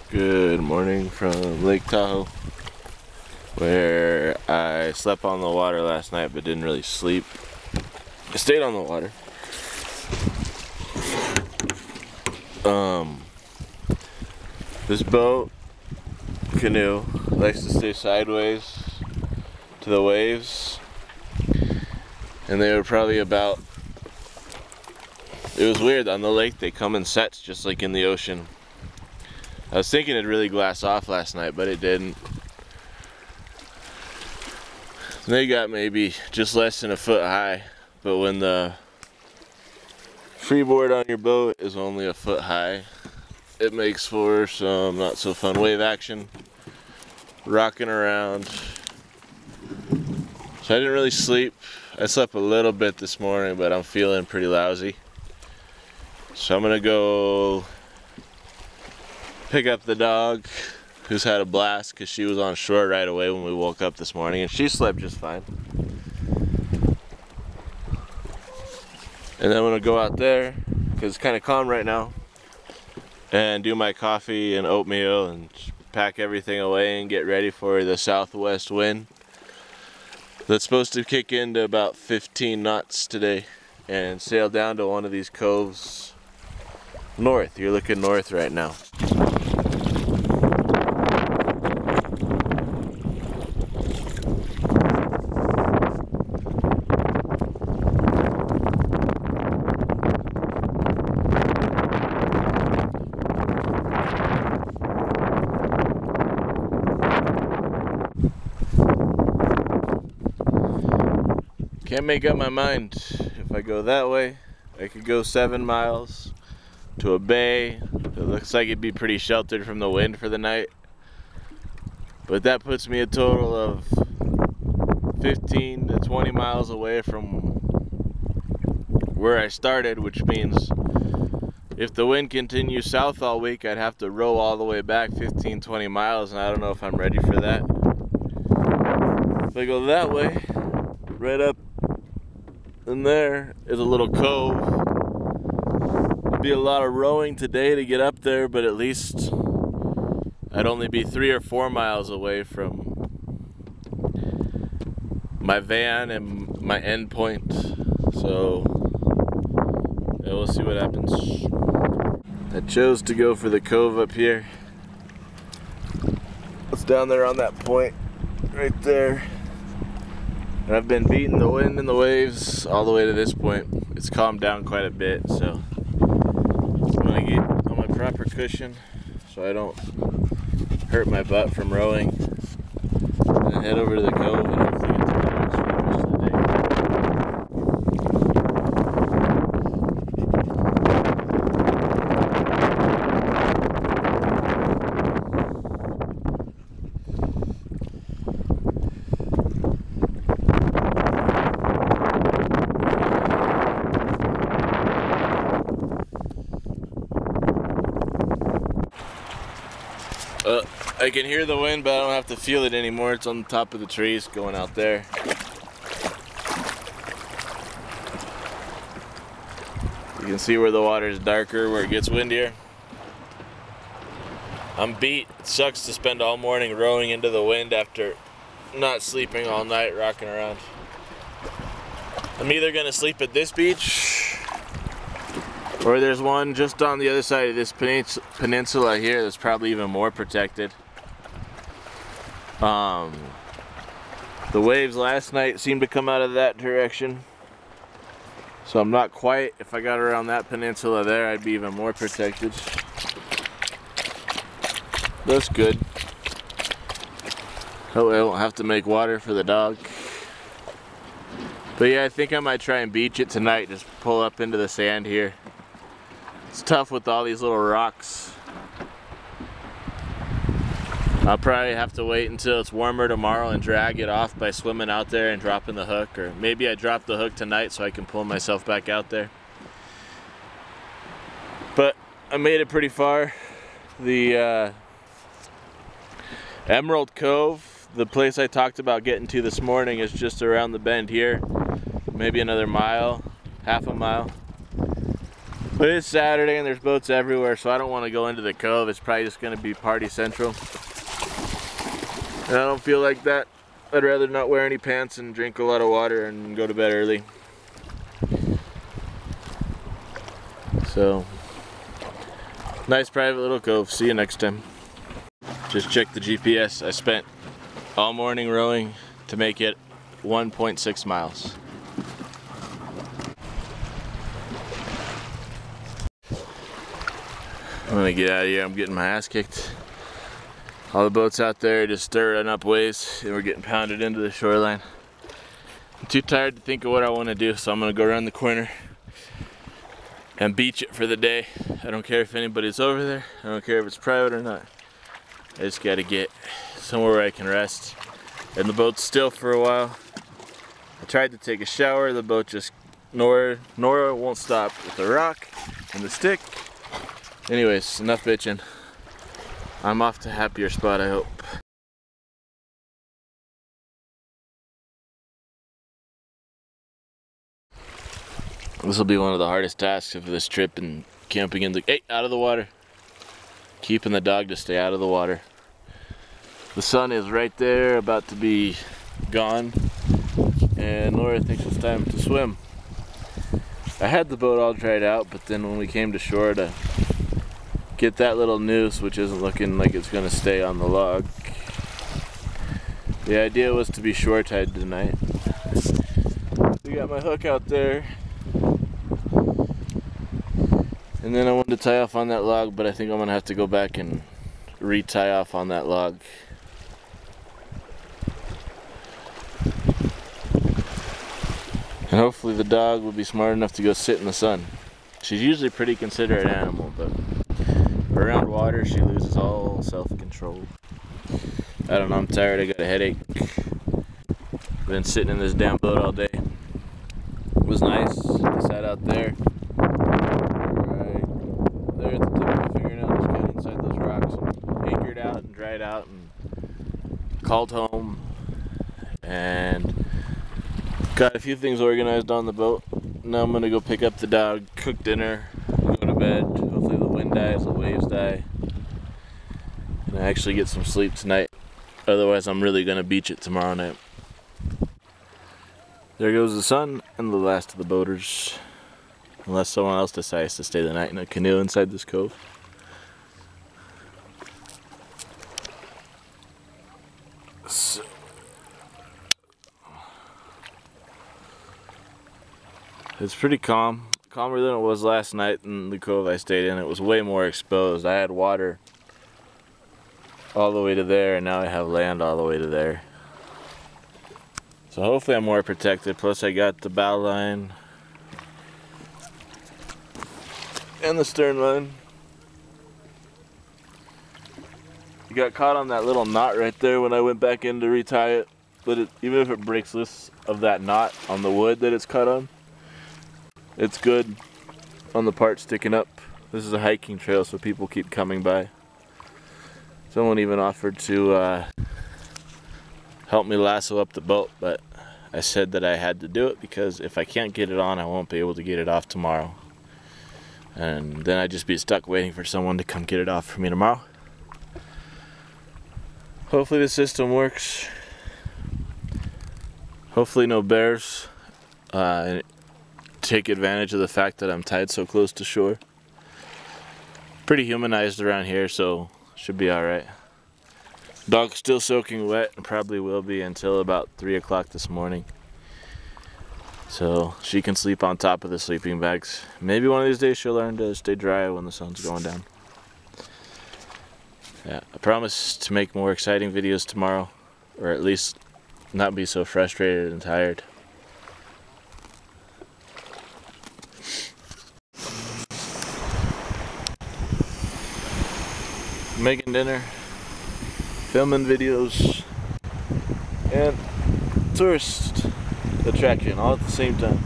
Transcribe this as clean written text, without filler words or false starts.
Good morning from Lake Tahoe, where I slept on the water last night but didn't really sleep. I stayed on the water. This boat, canoe, likes to stay sideways to the waves, and they were probably about, it was weird, on the lake they come in sets just like in the ocean. I was thinking it'd really glass off last night, but it didn't. They got maybe just less than a foot high, but when the freeboard on your boat is only a foot high, it makes for some not so fun wave action, rocking around. So I didn't really sleep. I slept a little bit this morning, but I'm feeling pretty lousy. So I'm gonna go pick up the dog, who's had a blast because she was on shore right away when we woke up this morning, and she slept just fine. And then I'm gonna go out there because it's kind of calm right now and do my coffee and oatmeal and pack everything away and get ready for the southwest wind that's supposed to kick into about 15 knots today and sail down to one of these coves north. You're looking north right now. Can't make up my mind. If I go that way, I could go 7 miles to a bay. It looks like it'd be pretty sheltered from the wind for the night. But that puts me a total of 15 to 20 miles away from where I started, which means if the wind continues south all week, I'd have to row all the way back 15-20 miles, and I don't know if I'm ready for that. If I go that way, right up in there is a little cove. It'd be a lot of rowing today to get up there, but at least I'd only be 3 or 4 miles away from my van and my end point. So yeah, we'll see what happens. I chose to go for the cove up here. It's down there on that point right there. And I've been beating the wind and the waves all the way to this point. It's calmed down quite a bit, so I'm gonna get on my proper cushion so I don't hurt my butt from rowing, and then head over to the cove and hopefully get some dogs for the rest of the day. I can hear the wind, but I don't have to feel it anymore. It's on the top of the trees going out there. You can see where the water is darker, where it gets windier. I'm beat. It sucks to spend all morning rowing into the wind after not sleeping all night, rocking around. I'm either gonna sleep at this beach, or there's one just on the other side of this peninsula here that's probably even more protected. The waves last night seemed to come out of that direction, so I'm not quite, if I got around that peninsula there, I'd be even more protected. That's good. Oh, I won't have to make water for the dog. But yeah, I think I might try and beach it tonight, just pull up into the sand here. It's tough with all these little rocks. I'll probably have to wait until it's warmer tomorrow and drag it off by swimming out there and dropping the hook, or maybe I drop the hook tonight so I can pull myself back out there. But I made it pretty far. The Emerald Cove, the place I talked about getting to this morning, is just around the bend here. Maybe another mile, half a mile. But it's Saturday and there's boats everywhere, so I don't want to go into the cove. It's probably just going to be party central. And I don't feel like that. I'd rather not wear any pants and drink a lot of water and go to bed early. So, nice private little cove. See you next time. Just check the GPS. I spent all morning rowing to make it 1.6 miles. I'm gonna get out of here. I'm getting my ass kicked. All the boats out there just stirring up waves and we're getting pounded into the shoreline. I'm too tired to think of what I want to do, so I'm gonna go around the corner and beach it for the day. I don't care if anybody's over there. I don't care if it's private or not. I just gotta get somewhere where I can rest. And the boat's still for a while. I tried to take a shower. The boat just Nora won't stop with the rock and the stick. Anyways, enough bitching. I'm off to a happier spot, I hope. This will be one of the hardest tasks of this trip and camping in the, hey, out of the water. Keeping the dog to stay out of the water. The sun is right there, about to be gone, and Nora thinks it's time to swim. I had the boat all dried out, but then when we came to shore to get that little noose, which isn't looking like it's gonna stay on the log, the idea was to be shore tied tonight. We got my hook out there, and then I wanted to tie off on that log, but I think I'm gonna have to go back and re-tie off on that log. And hopefully the dog will be smart enough to go sit in the sun. She's usually a pretty considerate animal, but around water she loses all self-control. I don't know, I'm tired, I got a headache. Been sitting in this damn boat all day. It was nice. I sat out there. Right there at the tip of my fingernail, just got inside those rocks and anchored out and dried out and called home. And got a few things organized on the boat. Now I'm gonna go pick up the dog, cook dinner, go to bed. Hopefully the wind dies, the waves die, and I actually get some sleep tonight. Otherwise I'm really gonna beach it tomorrow night. There goes the sun and the last of the boaters. Unless someone else decides to stay the night in a canoe inside this cove. So, it's pretty calm. Calmer than it was last night in the cove I stayed in. It was way more exposed. I had water all the way to there, and now I have land all the way to there. So hopefully I'm more protected. Plus I got the bow line and the stern line. You got caught on that little knot right there when I went back in to retie it. But even if it breaks loose of that knot on the wood that it's caught on, it's good on the part sticking up. This is a hiking trail, so people keep coming by. Someone even offered to help me lasso up the boat, but I said that I had to do it because if I can't get it on, I won't be able to get it off tomorrow. And then I'd just be stuck waiting for someone to come get it off for me tomorrow. Hopefully the system works. Hopefully no bears take advantage of the fact that I'm tied so close to shore. Pretty humanized around here, so should be alright. Dog's still soaking wet and probably will be until about 3 o'clock this morning. So she can sleep on top of the sleeping bags. Maybe one of these days she'll learn to stay dry when the sun's going down. Yeah, I promise to make more exciting videos tomorrow, or at least not be so frustrated and tired. Making dinner, filming videos, and tourist attraction all at the same time.